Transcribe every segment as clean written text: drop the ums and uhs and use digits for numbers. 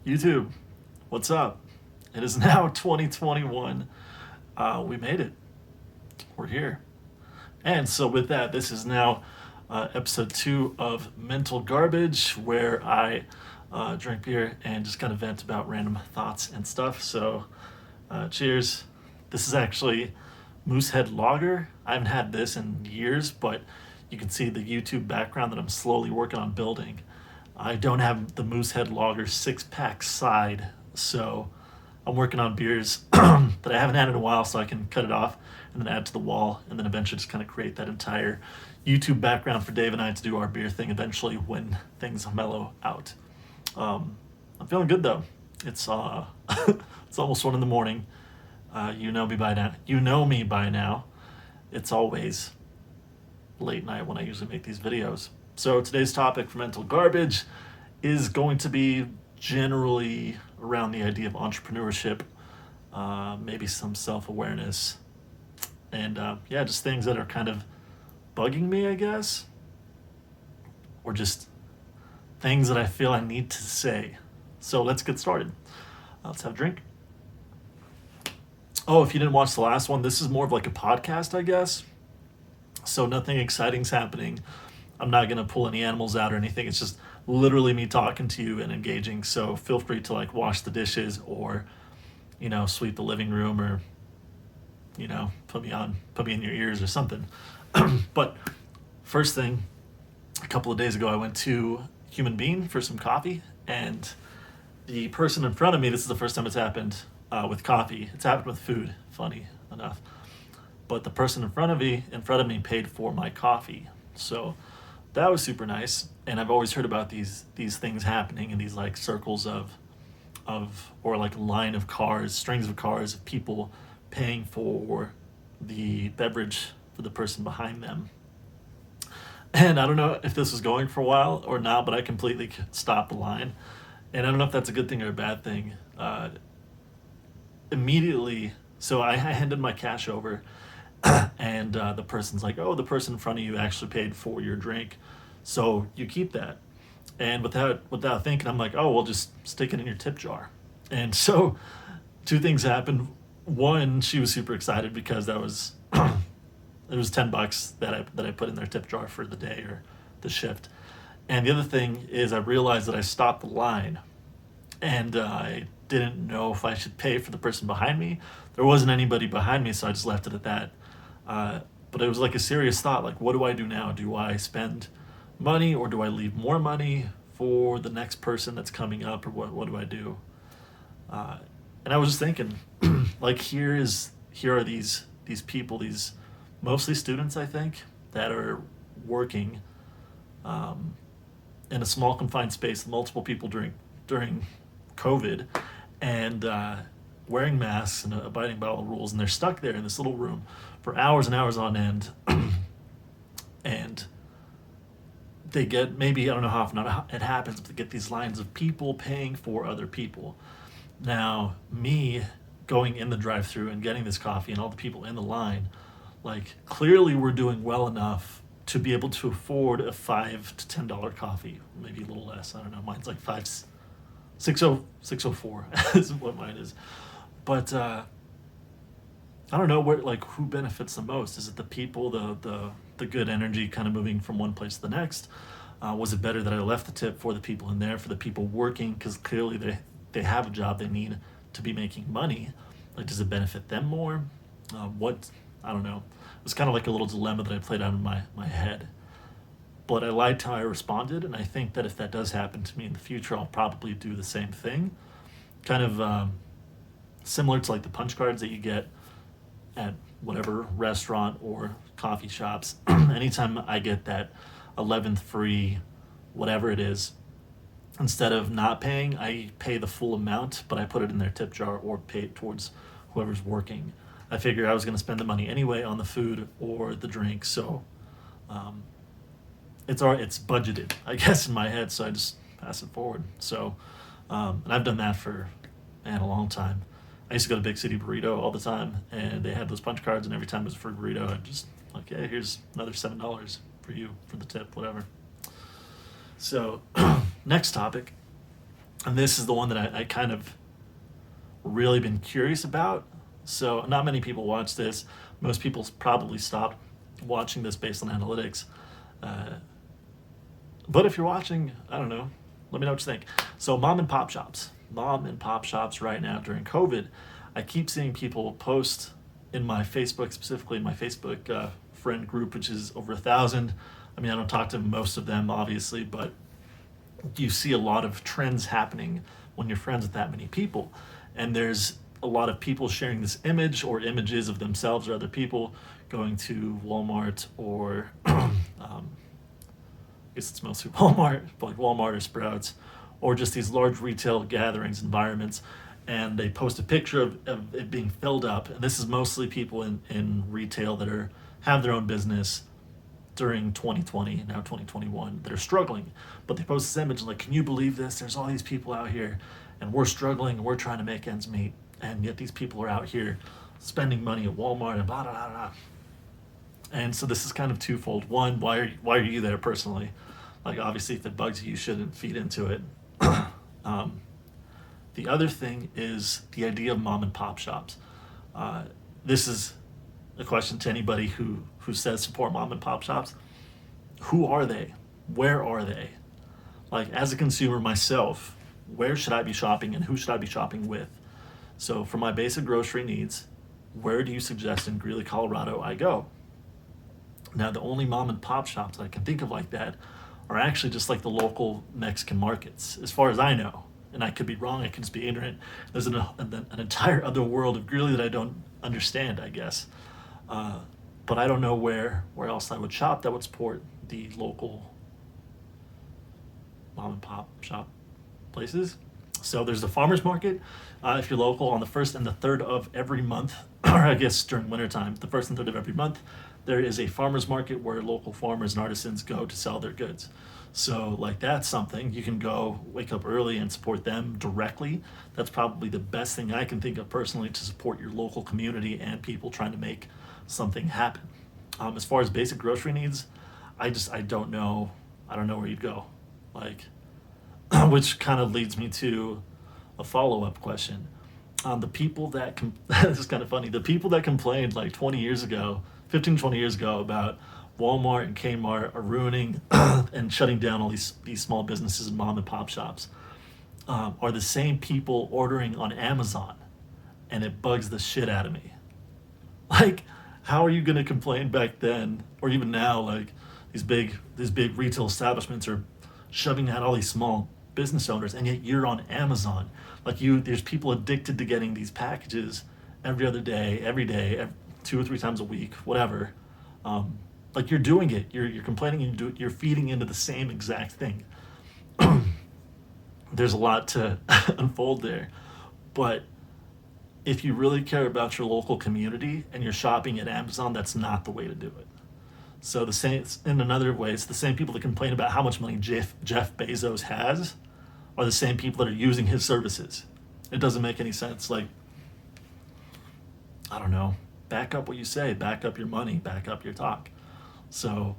YouTube, what's up? It is now 2021. We made it. We're here. And so, with that, this is now episode 2 of Mental Garbage, where I drink beer and just kind of vent about random thoughts and stuff. So, cheers. This is actually Moosehead Lager. I haven't had this in years, but you can see the YouTube background that I'm slowly working on building. I don't have the Moosehead Lager 6-pack side, so I'm working on beers that I haven't had in a while so I can cut it off and then add to the wall and then eventually just kind of create that entire YouTube background for Dave and I to do our beer thing eventually when things mellow out. I'm feeling good though. It's it's almost 1 in the morning. You know me by now. You know me by now. It's always late night when I usually make these videos. So today's topic for Mental Garbage is going to be generally around the idea of entrepreneurship, maybe some self-awareness, and just things that are kind of bugging me, I guess, or just things that I feel I need to say. So let's get started. Let's have a drink. Oh, if you didn't watch the last one, this is more of like a podcast, I guess. So nothing exciting's happening. I'm not going to pull any animals out or anything. It's just literally me talking to you and engaging. So feel free to like wash the dishes or, sweep the living room or, put me in your ears or something. But first thing, a couple of days ago, I went to Human Bean for some coffee, and the person in front of me, this is the first time it's happened with coffee. It's happened with food, funny enough. But the person in front of me paid for my coffee. So that was super nice. And I've always heard about these things happening in these like circles of or like a line of cars, strings of cars of people paying for the beverage for the person behind them. And I don't know if this was going for a while or not, but I completely stopped the line. And I don't know if that's a good thing or a bad thing. Immediately, so I handed my cash over, and the person's like, "Oh, the person in front of you actually paid for your drink, so you keep that." And without thinking, I'm like, "Oh, well, just stick it in your tip jar." And so, two things happened. One, she was super excited because that was it was $10 that I put in their tip jar for the day or the shift. And the other thing is, I realized that I stopped the line, and I didn't know if I should pay for the person behind me. There wasn't anybody behind me, so I just left it at that. But it was like a serious thought, like, what do I do now? Do I spend money or do I leave more money for the next person that's coming up, or what do I do? And I was just thinking, like, here are these people, these mostly students, I think, that are working in a small confined space, multiple people during COVID, and wearing masks and abiding by all the rules, and they're stuck there in this little room for hours and hours on end. And they get, maybe, I don't know how often it happens, but they get these lines of people paying for other people. Now, me going in the drive-thru and getting this coffee and all the people in the line, like, clearly we're doing well enough to be able to afford a $5 to $10 coffee, maybe a little less. I don't know. Mine's like 604 is what mine is. But I don't know who benefits the most. Is it the people, the good energy kind of moving from one place to the next? Was it better that I left the tip for the people in there, for the people working, because clearly they have a job, they need to be making money? Like, does it benefit them more? I don't know. It was kind of like a little dilemma that I played out in my head. But I liked how I responded, and I think that if that does happen to me in the future, I'll probably do the same thing. Kind of similar to like the punch cards that you get at whatever restaurant or coffee shops. Anytime I get that 11th free, whatever it is, instead of not paying, I pay the full amount, but I put it in their tip jar or pay it towards whoever's working. I figured I was going to spend the money anyway on the food or the drink, so it's budgeted, I guess, in my head, so I just pass it forward. So, and I've done that for, a long time. I used to go to Big City Burrito all the time, and they had those punch cards, and every time it was for a burrito, I'd just like, hey, here's another $7 for you for the tip, whatever. So, next topic. And this is the one that I kind of really been curious about. So not many people watch this. Most people probably stopped watching this based on analytics. Uh, but if you're watching, I don't know, let me know what you think. So mom and pop shops right now during COVID, I keep seeing people post in my Facebook, specifically in my Facebook friend group, which is over 1,000. I mean, I don't talk to most of them, obviously, but you see a lot of trends happening when you're friends with that many people. And there's a lot of people sharing this image or images of themselves or other people going to Walmart or I guess it's mostly Walmart, but like Walmart or Sprouts, or just these large retail gatherings, environments, and they post a picture of it being filled up. And this is mostly people in retail that have their own business during 2020, now 2021, that are struggling. But they post this image like, can you believe this? There's all these people out here and we're struggling and we're trying to make ends meet. And yet these people are out here spending money at Walmart and blah, blah, blah, blah. And so this is kind of twofold. One, why are you there personally? Like, obviously, if it bugs you, you shouldn't feed into it. The other thing is the idea of mom and pop shops. This is a question to anybody who says support mom and pop shops. Who are they? Where are they? Like, as a consumer myself, where should I be shopping and who should I be shopping with? So for my basic grocery needs, where do you suggest in Greeley, Colorado I go? Now, the only mom and pop shops that I can think of like that are actually just like the local Mexican markets, as far as I know. And I could be wrong, I could just be ignorant. There's an entire other world of Greeley that I don't understand, I guess. But I don't know where else I would shop that would support the local mom and pop shop places. So there's the farmers market, if you're local, on the 1st and the 3rd of every month, or I guess during wintertime, the 1st and 3rd of every month, there is a farmers market where local farmers and artisans go to sell their goods. So like, that's something you can go wake up early and support them directly. That's probably the best thing I can think of personally to support your local community and people trying to make something happen. As far as basic grocery needs, I don't know. I don't know where you'd go. Like, which kind of leads me to a follow-up question. The people that this is kind of funny. The people that complained like 20 years ago, 15, 20 years ago, about Walmart and Kmart are ruining and shutting down all these small businesses and mom and pop shops, are the same people ordering on Amazon, and it bugs the shit out of me. Like, how are you going to complain back then or even now? Like, these big retail establishments are shoving out all these small business owners, and yet you're on Amazon. Like, there's people addicted to getting these packages every other day, every day, 2 or 3 times a week, whatever. Like, you're doing it. You're complaining and you're feeding into the same exact thing. There's a lot to unfold there, but if you really care about your local community and you're shopping at Amazon, that's not the way to do it. So the same, in another way, it's the same people that complain about how much money Jeff Bezos has are the same people that are using his services. It doesn't make any sense. Like, I don't know, back up what you say, back up your money, back up your talk. So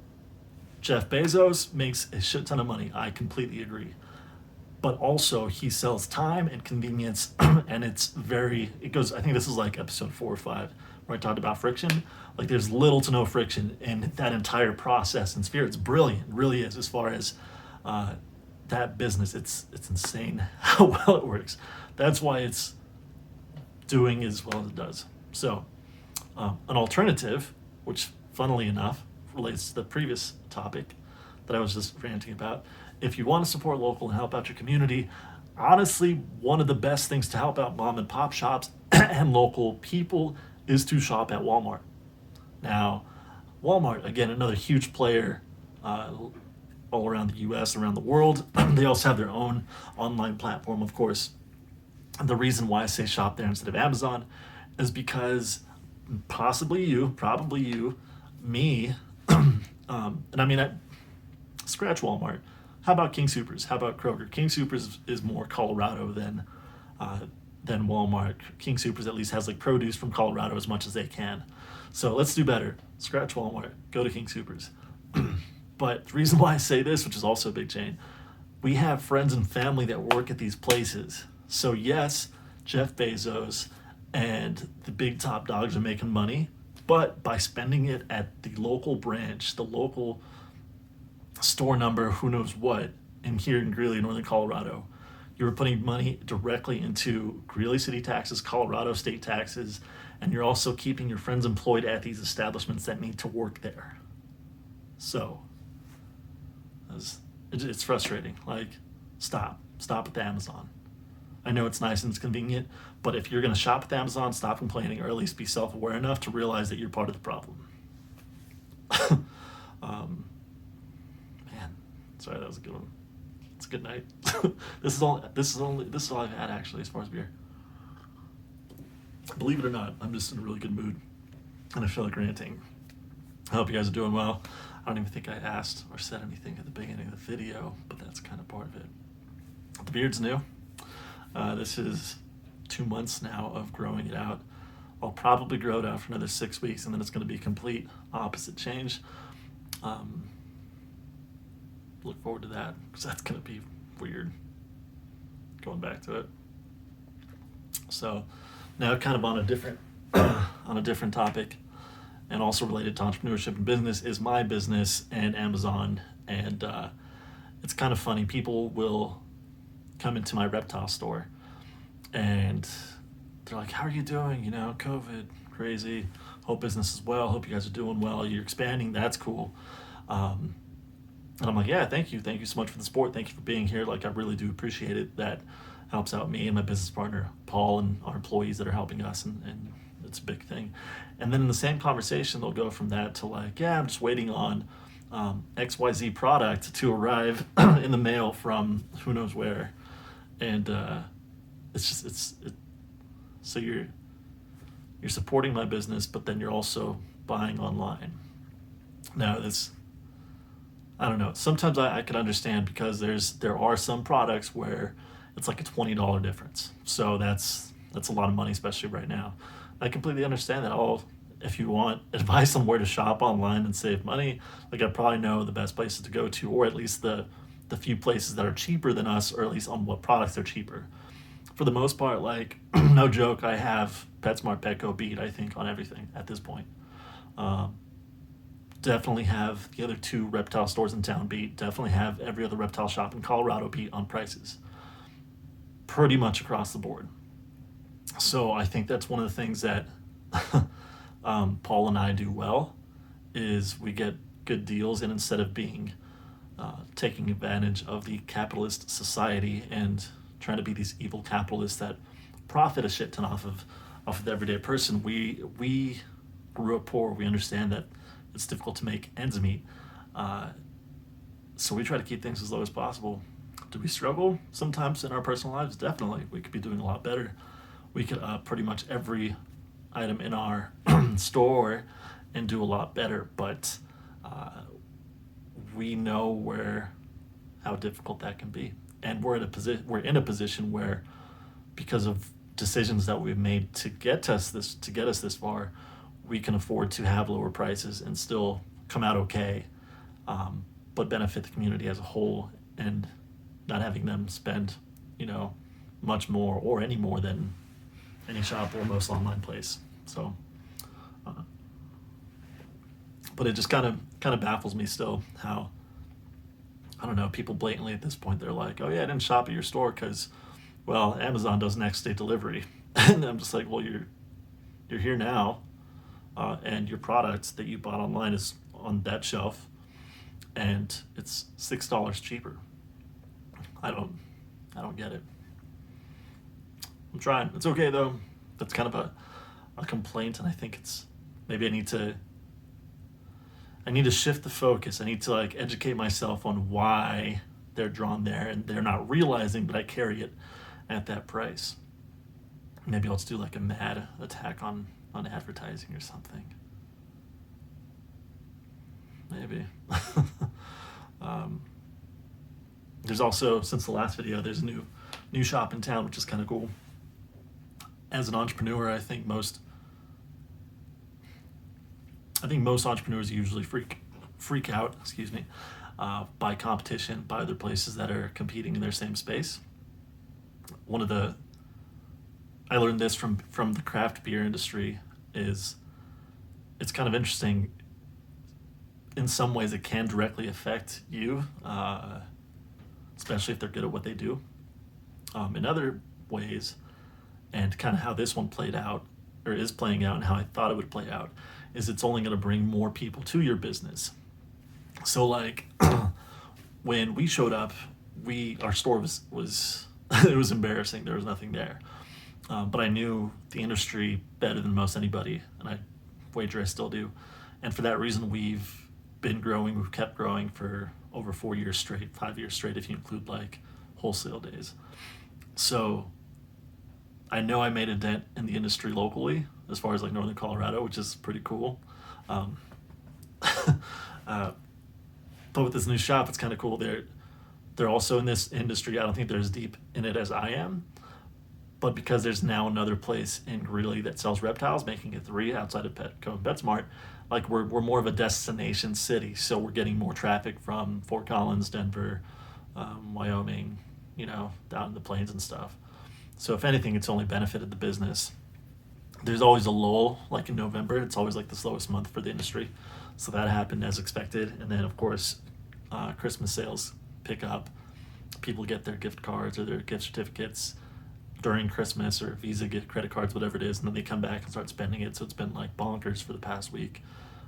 Jeff Bezos makes a shit ton of money. I completely agree. But also he sells time and convenience, and it goes, I think this is like episode 4 or 5, where I talked about friction. Like, there's little to no friction in that entire process and sphere. It's brilliant, it really is, as far as that business. It's insane how well it works. That's why it's doing as well as it does. So an alternative, which funnily enough relates to the previous topic that I was just ranting about, if you want to support local and help out your community, honestly, one of the best things to help out mom and pop shops and local people is to shop at Walmart. Now, Walmart, again, another huge player all around the US, around the world. They also have their own online platform, of course. And the reason why I say shop there instead of Amazon is because probably you, me, and I mean, scratch Walmart. How about King Soopers? How about Kroger? King Soopers is more Colorado than Walmart. King Soopers at least has like produce from Colorado as much as they can. So let's do better. Scratch Walmart. Go to King Soopers. But the reason why I say this, which is also a big chain, we have friends and family that work at these places. So yes, Jeff Bezos and the big top dogs are making money, but by spending it at the local branch, the local store number, who knows what, in here in Greeley, Northern Colorado, you're putting money directly into Greeley city taxes, Colorado state taxes, and you're also keeping your friends employed at these establishments that need to work there. So it's frustrating. Like, stop with Amazon. I know it's nice and it's convenient, but if you're going to shop with Amazon, stop complaining, or at least be self-aware enough to realize that you're part of the problem. Man, sorry, that was a good one. It's a good night. This is all I've had actually as far as beer. Believe it or not, I'm just in a really good mood, and I feel like ranting. I hope you guys are doing well. I don't even think I asked or said anything at the beginning of the video, but that's kind of part of it. The beard's new. This is 2 months now of growing it out. I'll probably grow it out for another 6 weeks, and then it's going to be complete opposite change. Look forward to that, because that's going to be weird going back to it. So now, kind of on a different topic, and also related to entrepreneurship and business, is my business and Amazon. And it's kind of funny. People will come into my reptile store and they're like, how are you doing? You know, COVID, crazy. Hope business is well. Hope you guys are doing well. You're expanding. That's cool. And I'm like, yeah, thank you. Thank you so much for the support. Thank you for being here. Like, I really do appreciate it. That helps out me and my business partner, Paul, and our employees that are helping us. And it's a big thing. And then in the same conversation, they'll go from that to like, yeah, I'm just waiting on XYZ product to arrive in the mail from who knows where. And so you're supporting my business, but then you're also buying online. Now, I don't know. Sometimes I can understand, because there are some products where it's like a $20 difference. So that's a lot of money, especially right now. I completely understand that. If you want advice on where to shop online and save money, like, I probably know the best places to go to, or at least the few places that are cheaper than us, or at least on what products are cheaper. For the most part, like, no joke, I have PetSmart, Petco beat, I think, on everything at this point. Definitely have the other 2 reptile stores in town beat. Definitely have every other reptile shop in Colorado beat on prices. Pretty much across the board. So I think that's one of the things that Paul and I do well, is we get good deals, and instead of being taking advantage of the capitalist society and trying to be these evil capitalists that profit a shit ton off of the everyday person, we grew up poor. We understand that it's difficult to make ends meet. So we try to keep things as low as possible. Do we struggle sometimes in our personal lives? Definitely. We could be doing a lot better. We could pretty much every item in our store and do a lot better, but we know how difficult that can be, and we're in a position where, because of decisions that we've made to get us this far, we can afford to have lower prices and still come out okay, but benefit the community as a whole, and not having them spend, much more or any more than any shop or most online place. So, but it just kind of baffles me still how, I don't know, people blatantly at this point, they're like, oh yeah, I didn't shop at your store because, well, Amazon does next day delivery. And I'm just like, well, you're here now, and your product that you bought online is on that shelf, and it's $6 cheaper. I don't get it. I'm trying. It's okay though. That's kind of a complaint, and I think maybe I need to shift the focus. I need to educate myself on why they're drawn there, and they're not realizing that I carry it at that price. Maybe I'll just do a mad attack on advertising or something. Maybe. There's also, since the last video, there's a new shop in town, which is kind of cool. As an entrepreneur, I think most entrepreneurs usually freak out, by competition, by other places that are competing in their same space. I learned this from the craft beer industry, is it's kind of interesting. In some ways, it can directly affect you, especially if they're good at what they do. In other ways, and kind of how this one played out, or is playing out, and how I thought it would play out, is it's only going to bring more people to your business. So like when we showed up, our store was it was embarrassing. There was nothing there. But I knew the industry better than most anybody, and I wager I still do. And for that reason, we've been growing. We've kept growing for over 4 years straight, 5 years straight, if you include like wholesale days. So I know I made a dent in the industry locally, as far as like Northern Colorado, which is pretty cool. Um, but with this new shop, it's kind of cool. They're also in this industry. I don't think they're as deep in it as I am, but because there's now another place in Greeley that sells reptiles, making it 3 outside of Petco and PetSmart, like we're more of a destination city. So we're getting more traffic from Fort Collins, Denver, Wyoming, down in the plains and stuff. So if anything, it's only benefited the business. There's always a lull, like in November. It's always like the slowest month for the industry. So that happened as expected. And then, of course, Christmas sales pick up. People get their gift cards or their gift certificates during Christmas, or Visa gift credit cards, whatever it is, and then they come back and start spending it. So it's been like bonkers for the past week,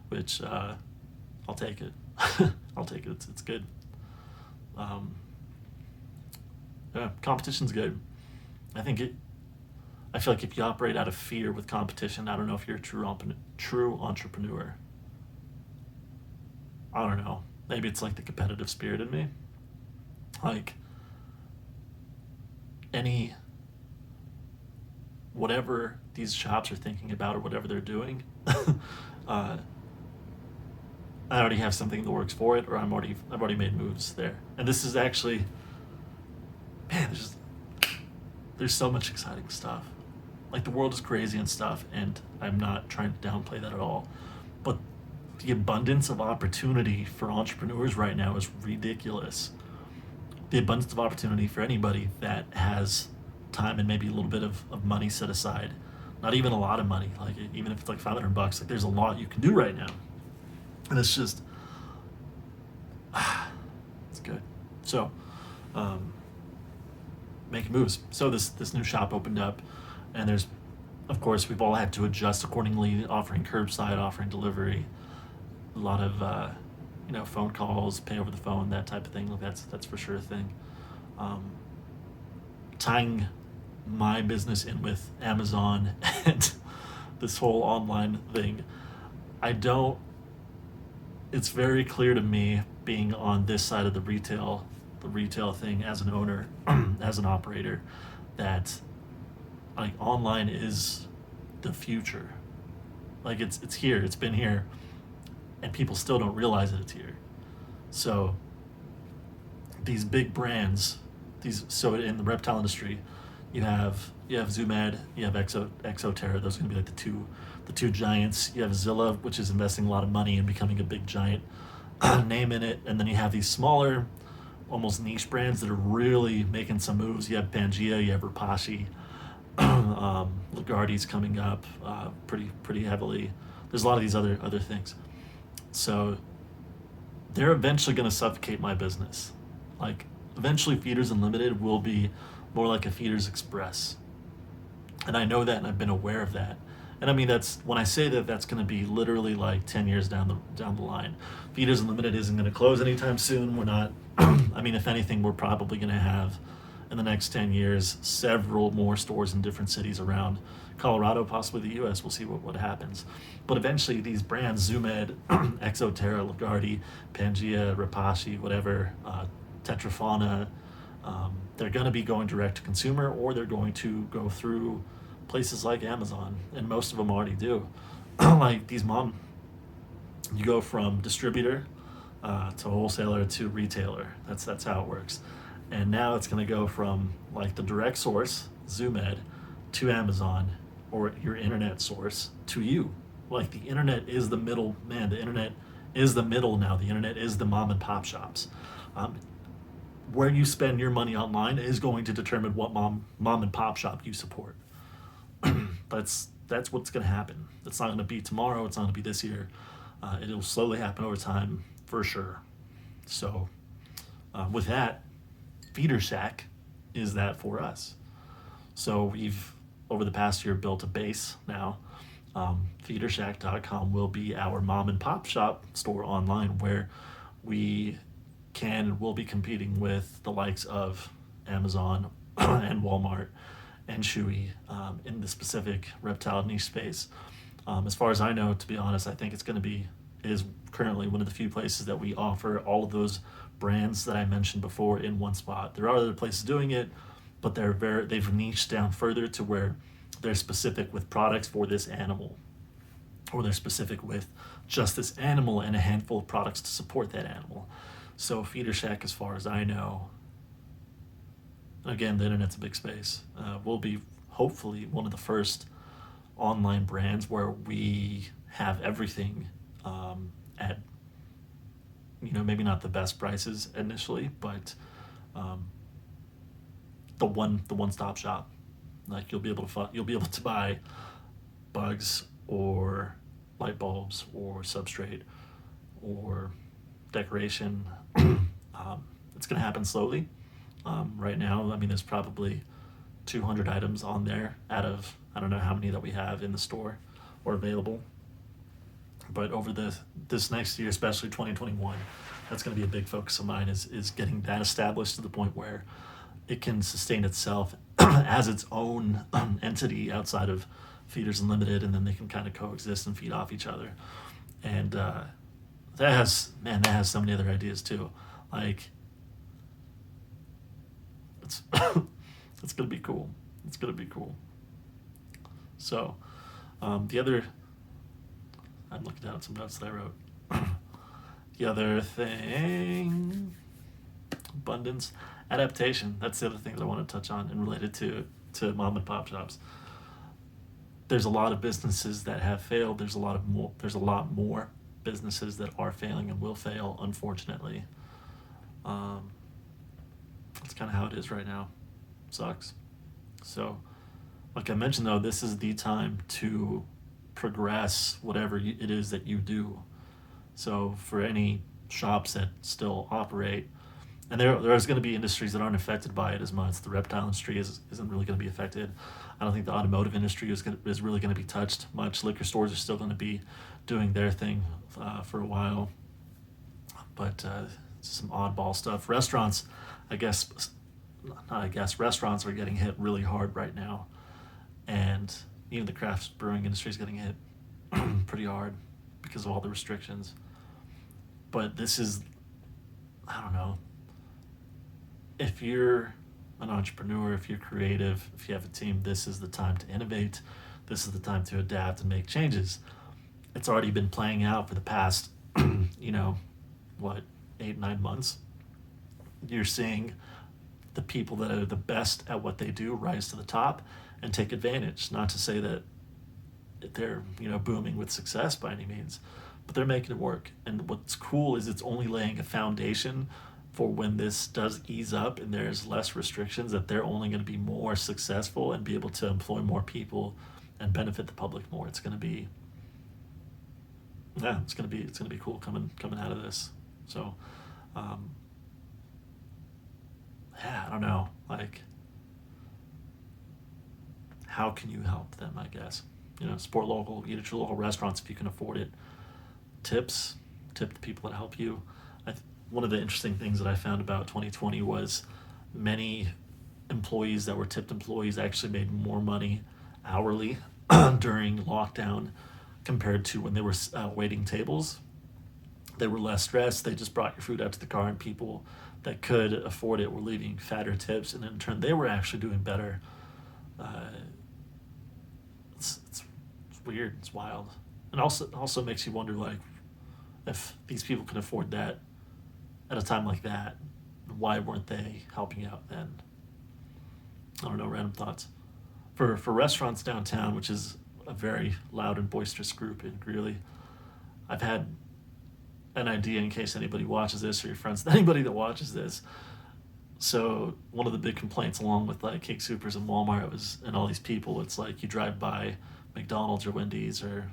which I'll take it. I'll take it. It's good. Yeah, competition's good. I feel like if you operate out of fear with competition, I don't know if you're a true entrepreneur. I don't know. Maybe it's like the competitive spirit in me. Like whatever these shops are thinking about or whatever they're doing, I already have something in the works for it, or I've already made moves there. And this is actually, man, there's so much exciting stuff. Like the world is crazy and stuff, and I'm not trying to downplay that at all. But the abundance of opportunity for entrepreneurs right now is ridiculous. The abundance of opportunity for anybody that has time and maybe a little bit of money set aside. Not even a lot of money, like even if it's like $500, like there's a lot you can do right now. And it's just, it's good. So, making moves. So this new shop opened up, and there's, of course, we've all had to adjust accordingly, offering curbside, offering delivery, a lot of phone calls, pay over the phone, that type of thing. Like that's for sure a thing. Tying my business in with Amazon and this whole online thing, it's very clear to me, being on this side of the retail thing as an owner, as an operator, that like online is the future. Like it's here, it's been here, and people still don't realize that it's here. So these big brands, so in the reptile industry, you have Zoomed, you have Exoterra. Those are going to be like the two giants. You have Zilla, which is investing a lot of money in becoming a big giant name in it, and then you have these smaller, almost niche brands that are really making some moves. You have Pangea, you have Rapashi, Lagarde's coming up pretty heavily. There's a lot of these other things. So they're eventually going to suffocate my business. Like eventually, Feeders Unlimited will be more like a Feeders Express, and I know that, and I've been aware of that. And I mean, that's when I say that, that's going to be literally like 10 years down the line. Feeders Unlimited isn't going to close anytime soon. We're not. I mean, if anything, we're probably going to have in the next 10 years several more stores in different cities around Colorado, possibly the U.S. We'll see what happens. But eventually, these brands, Zoomed, Exoterra, Lagarde, Pangea, Rapashi, whatever, Tetrafauna, they're going to be going direct to consumer, or they're going to go through places like Amazon, and most of them already do. Like you go from distributor to wholesaler to retailer. That's how it works. And now it's going to go from like the direct source, Zoomed, to Amazon, or your internet source to you. Like the internet is the middle man. The internet is the middle now. The internet is the mom and pop shops. Um, where you spend your money online is going to determine what mom and pop shop you support. That's what's going to happen. It's not going to be tomorrow. It's not going to be this year. It'll slowly happen over time for sure. So with that, Feeder Shack is that for us. So we've over the past year built a base now. Feedershack.com will be our mom and pop shop store online where we can and will be competing with the likes of Amazon and Walmart and Chewy in the specific reptile niche space. As far as I know, to be honest, I think it is currently one of the few places that we offer all of those brands that I mentioned before in one spot. There are other places doing it, but they've niched down further to where they're specific with products for this animal, or they're specific with just this animal and a handful of products to support that animal. So Feeder Shack, as far as I know, again, the internet's a big space, will be hopefully one of the first online brands where we have everything at, maybe not the best prices initially, but the one-stop shop. Like you'll be able to buy bugs or light bulbs or substrate or decoration. It's going to happen slowly. Right now, I mean, there's probably 200 items on there out of I don't know how many that we have in the store or available. But over this next year, especially 2021, that's going to be a big focus of mine is getting that established to the point where it can sustain itself as its own entity outside of Feeders Unlimited, and then they can kind of coexist and feed off each other. And that has so many other ideas too. Like it's it's gonna be cool. It's gonna be cool. So the other, I'm looking down at some notes that I wrote. The other thing, abundance, adaptation. That's the other thing that I want to touch on and related to mom and pop shops. There's a lot of businesses that have failed. There's a lot more businesses that are failing and will fail, unfortunately. That's kind of how it is right now. Sucks. So, like I mentioned though, this is the time to progress whatever it is that you do. So for any shops that still operate, and there's going to be industries that aren't affected by it as much. The reptile industry isn't really going to be affected. I don't think the automotive industry is really going to be touched much. Liquor stores are still going to be doing their thing for a while. But some oddball stuff. Restaurants, restaurants are getting hit really hard right now. And even the craft brewing industry is getting hit pretty hard because of all the restrictions. But this is, I don't know, if you're an entrepreneur, if you're creative, if you have a team, this is the time to innovate. This is the time to adapt and make changes. It's already been playing out for the past, 8-9 months. You're seeing the people that are the best at what they do rise to the top and take advantage. Not to say that they're, booming with success by any means, but they're making it work. And what's cool is it's only laying a foundation for when this does ease up and there's less restrictions, that they're only going to be more successful and be able to employ more people and benefit the public more. It's going to be cool coming out of this. So I don't know, like, how can you help them? I guess support local, eat at your local restaurants if you can afford it. Tip the people that help you. One of the interesting things that I found about 2020 was many employees that were tipped employees actually made more money hourly during lockdown compared to when they were waiting tables. They were less stressed. They just brought your food out to the car, and people that could afford it were leaving fatter tips, and in turn they were actually doing better. It's weird. It's wild, and also makes you wonder, like, if these people can afford that at a time like that, why weren't they helping out then? I don't know, random thoughts. For restaurants downtown, which is a very loud and boisterous group in Greeley, I've had an idea in case anybody watches this or your friends, anybody that watches this. So one of the big complaints, along with like King Supers and Walmart, was, and all these people, it's like you drive by McDonald's or Wendy's or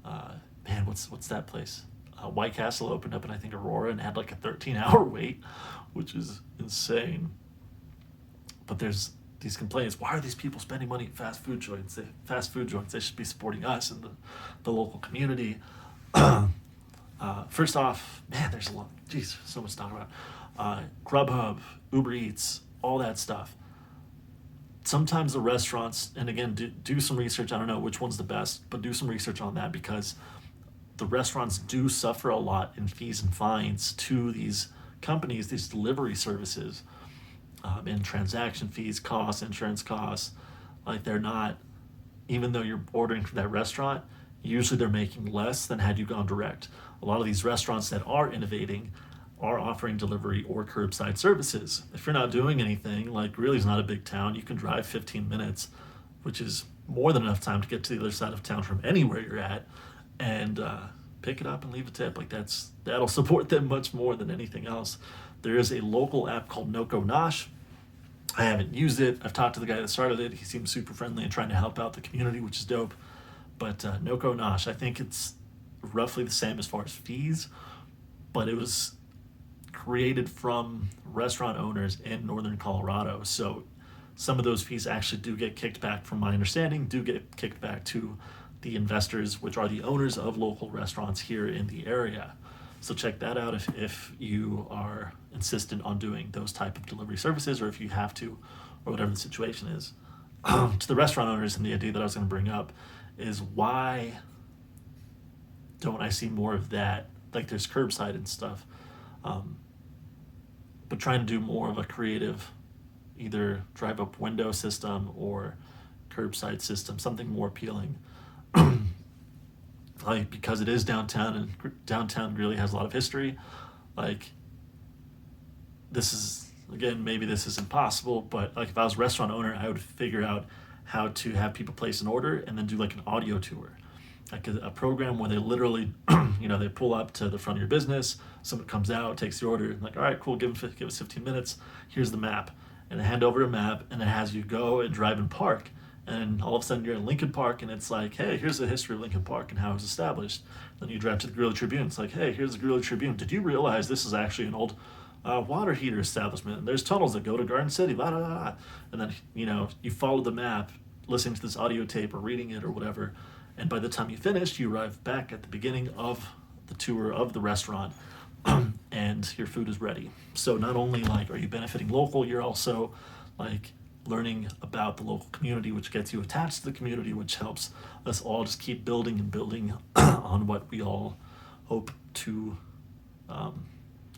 man, what's that place? White Castle opened up in I think Aurora and had like a 13-hour wait, which is insane. But there's these complaints. Why are these people spending money at fast food joints? They should be supporting us and the local community. First off, man, there's a lot. Geez, so much to talk about. Grubhub, Uber Eats, all that stuff. Sometimes the restaurants, and again, do some research. I don't know which one's the best, but do some research on that, because the restaurants do suffer a lot in fees and fines to these companies, these delivery services, in transaction fees, costs, insurance costs. Like, they're not, even though you're ordering from that restaurant, usually they're making less than had you gone direct. A lot of these restaurants that are innovating are offering delivery or curbside services. If you're not doing anything, like Greeley's not a big town, you can drive 15 minutes, which is more than enough time to get to the other side of town from anywhere you're at, and pick it up and leave a tip. Like, that'll support them much more than anything else. There is a local app called Noko Nosh. I haven't used it. I've talked to the guy that started it. He seems super friendly and trying to help out the community, which is dope. But Noko Nosh, I think it's roughly the same as far as fees, but it was created from restaurant owners in northern Colorado. So some of those fees actually do get kicked back, from my understanding, do get kicked back to the investors, which are the owners of local restaurants here in the area. So check that out if you are insistent on doing those type of delivery services, or if you have to, or whatever the situation is. To the restaurant owners, and the idea that I was going to bring up is, why don't I see more of that? Like, there's curbside and stuff, but trying to do more of a creative, either drive-up window system or curbside system, something more appealing. Like, because it is downtown, and downtown really has a lot of history. Like, this is, again, maybe this is impossible, but like, if I was a restaurant owner, I would figure out how to have people place an order and then do like an audio tour, like a program where they literally, they pull up to the front of your business, someone comes out, takes the order, like, all right, cool, give us 15 minutes, here's the map, and they hand over a map, and it has you go and drive and park, and all of a sudden you're in Lincoln Park, and it's like, hey, here's the history of Lincoln Park and how it was established. Then you drive to the Greeley Tribune, it's like, hey, here's the Greeley Tribune. Did you realize this is actually an old water heater establishment, and there's tunnels that go to Garden City, blah, blah, blah. And then, you follow the map, listening to this audio tape or reading it or whatever, and by the time you finish, you arrive back at the beginning of the tour of the restaurant, and your food is ready. So not only like are you benefiting local, you're also like learning about the local community, which gets you attached to the community, which helps us all just keep building and building on what we all hope to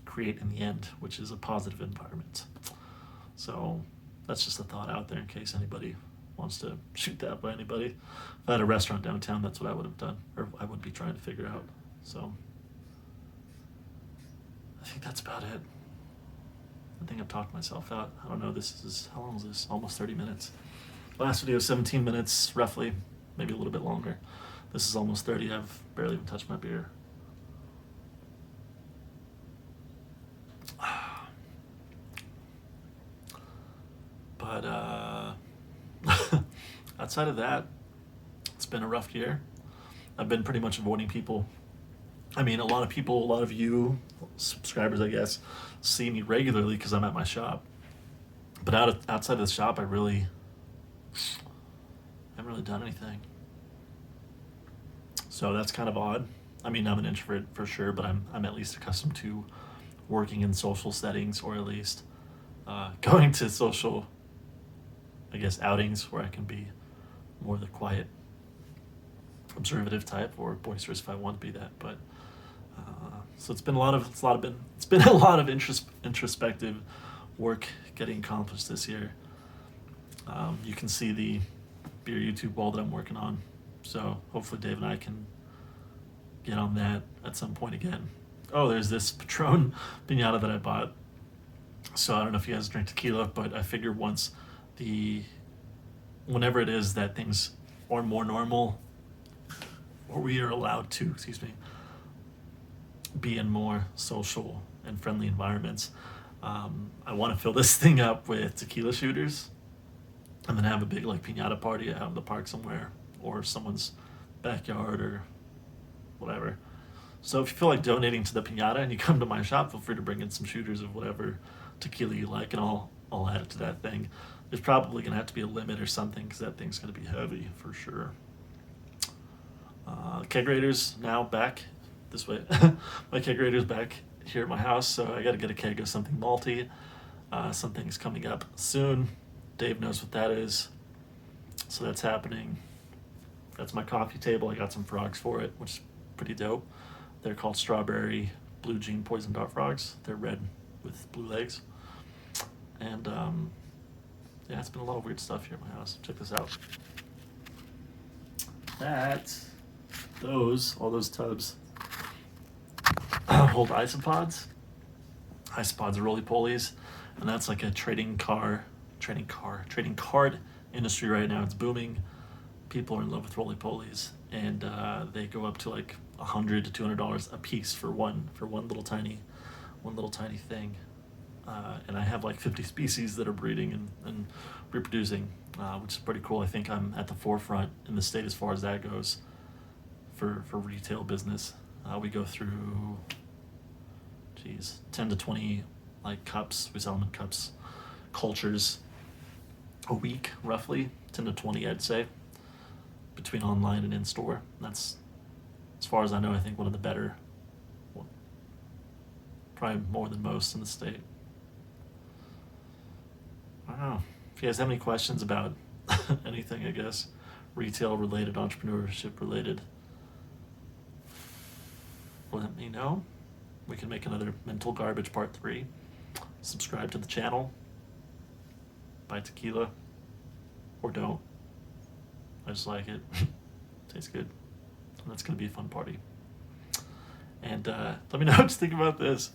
create in the end, which is a positive environment. So that's just a thought out there in case anybody wants to shoot that by anybody. If I had a restaurant downtown, that's what I would have done, or I would be trying to figure out. So I think that's about it. I think I've talked myself out. I don't know, how long is this? Almost 30 minutes. Last video, 17 minutes, roughly, maybe a little bit longer. This is almost 30. I've barely even touched my beer. But outside of that, it's been a rough year. I've been pretty much avoiding people. I mean, a lot of you subscribers, I guess, see me regularly because I'm at my shop. But outside of the shop, I haven't really done anything. So that's kind of odd. I mean, I'm an introvert for sure, but I'm at least accustomed to working in social settings, or at least going to social, I guess, outings where I can be more the quiet, observative type, or boisterous if I want to be that. But so it's been a lot of introspective work getting accomplished this year. You can see the beer YouTube wall that I'm working on. So hopefully Dave and I can get on that at some point again. Oh, there's this Patron piñata that I bought. So I don't know if you guys drink tequila, but I figure whenever it is that things are more normal, or we are allowed to, be in more social and friendly environments. I want to fill this thing up with tequila shooters and then have a big like piñata party out in the park somewhere or someone's backyard or whatever. So if you feel like donating to the piñata and you come to my shop, feel free to bring in some shooters of whatever tequila you like, and I'll add it to that thing. There's probably gonna have to be a limit or something because that thing's gonna be heavy for sure. Keg Raiders now back this way. My Keg Raiders back here at my house, so I got to get a keg of something malty. Something's coming up soon. Dave knows what that is, so that's happening. That's my coffee table. I got some frogs for it, which is pretty dope. They're called strawberry blue jean poison dart frogs. They're red with blue legs. And yeah, it's been a lot of weird stuff here at my house. Check this out. All those tubs hold isopods. Isopods are roly-polies, and that's like a trading card industry right now. It's booming. People are in love with roly-polies, and they go up to like $100 to $200 a piece for one little tiny thing. And I have like 50 species that are breeding and reproducing, which is pretty cool. I think I'm at the forefront in the state as far as that goes for retail business. We go through 10 to 20 like cups. We sell them in cups, cultures a week, roughly 10 to 20, I'd say, between online and in store. That's, as far as I know, I think one of the better, probably more than most in the state. I don't know. If you guys have any questions about anything, I guess, retail related, entrepreneurship related, let me know. We can make another Mental Garbage Part 3. Subscribe to the channel. Buy tequila. Or don't. I just like it. Tastes good. And that's going to be a fun party. And let me know what you think about this.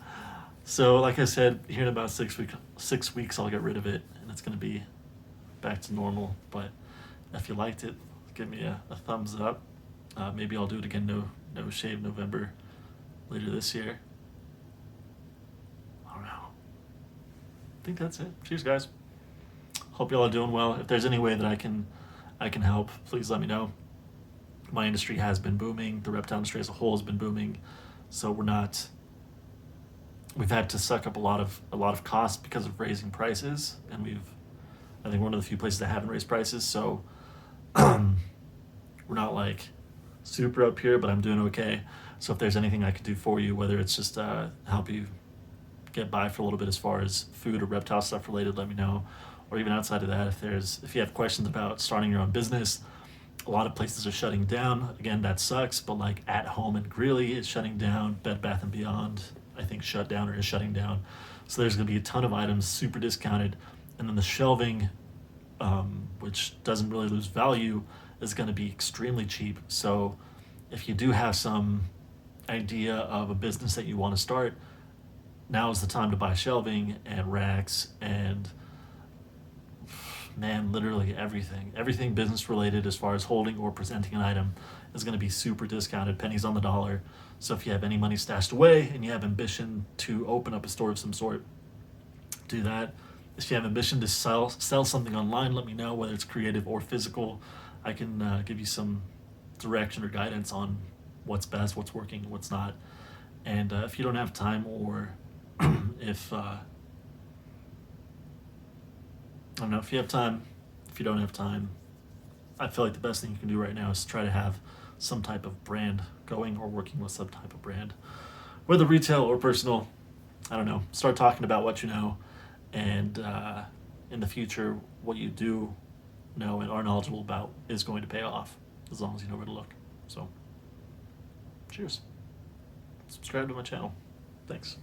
So, like I said, here in about 6 weeks, I'll get rid of it, and it's going to be back to normal. But if you liked it, give me a thumbs up. Maybe I'll do it again, no shave November later this year. I don't know. I think that's it. Cheers, guys. Hope y'all are doing well. If there's any way that I can help, please let me know. My industry has been booming. The reptile industry as a whole has been booming. So we've had to suck up a lot of costs because of raising prices, and I think we're one of the few places that haven't raised prices. So we're not like super up here, but I'm doing okay. So if there's anything I could do for you, whether it's just help you get by for a little bit as far as food or reptile stuff related, let me know. Or even outside of that, if you have questions about starting your own business, a lot of places are shutting down. Again, that sucks, but like At Home and Greeley is shutting down. Bed Bath & Beyond, I think, shut down or is shutting down. So there's going to be a ton of items super discounted. And then the shelving, which doesn't really lose value, is going to be extremely cheap. So if you do have some idea of a business that you want to start, now is the time to buy shelving and racks and, man, literally everything business related as far as holding or presenting an item is going to be super discounted, pennies on the dollar. So if you have any money stashed away and you have ambition to open up a store of some sort, do that. If you have ambition to sell something online, let me know, whether it's creative or physical. I can give you some direction or guidance on what's best, what's working, what's not. And if you don't have time, or if I don't know, if you have time, if you don't have time, I feel like the best thing you can do right now is try to have some type of brand going, or working with some type of brand, whether retail or personal. I don't know. Start talking about what you know, and in the future, what you do know and are knowledgeable about is going to pay off, as long as you know where to look. So, cheers. Subscribe to my channel. Thanks.